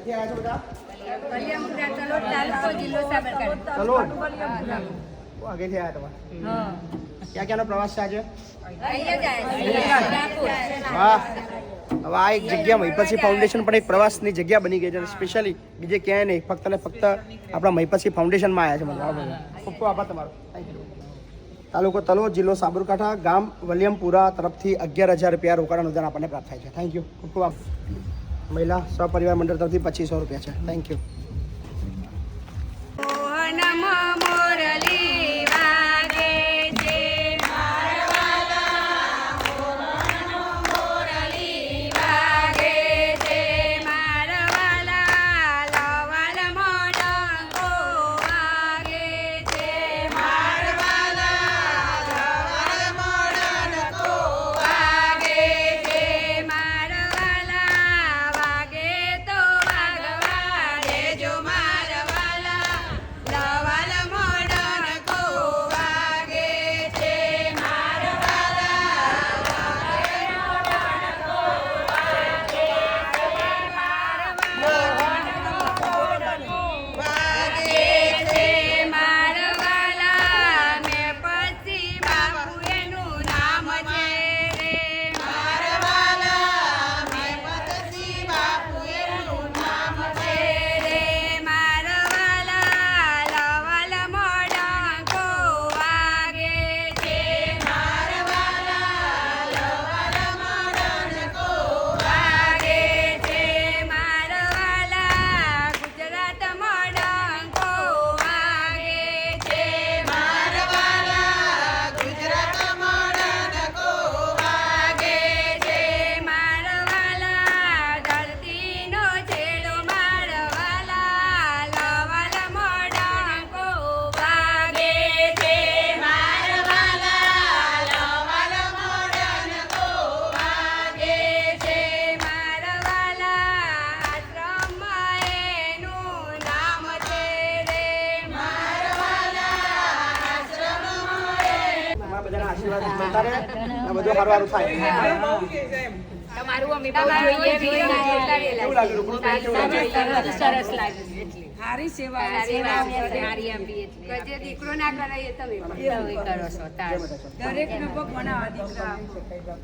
ક્યાંથી આવ્યા છો બધા? વલિયામપુરા તલોદ તાલુકો જિલ્લો સાબરકાંઠા. તલોદ આગેથી આવ્યા તમારે? ક્યાં ક્યાંનો પ્રવાસ છે આજે? વાહ. હવે આ એક જગ્યા મહિપતસિંહ ફાઉન્ડેશન પણ એક પ્રવાસની જગ્યા બની ગઈ છે સ્પેશિયલી બીજે ક્યાંય નહીં, ફક્ત ને ફક્ત આપણા મહિપતસિંહ ફાઉન્ડેશનમાં આવ્યા છે. ખૂબ ખૂબ આભાર તમારો. Thank you. તાલુકો તલોદ જિલ્લો સાબરકાંઠા ગામ વલિયામપુરા તરફથી 11,000 રૂપિયા રોકાણ અનુદાન આપણને પ્રાપ્ત થાય છે. Thank you. ખૂબ ખૂબ આભાર. મહિલા સહપરિવાર મંડળ તરફથી 2500 રૂપિયા છે. Thank you. બધું સારું થાય. તમારું અમે બહુ જોઈએ સરસ લાગ્યું. સારી સેવા સારી આપી એટલે જે દીકરો ના કરે એ તમે કરો છો. દરેક ભગવાન દીકરા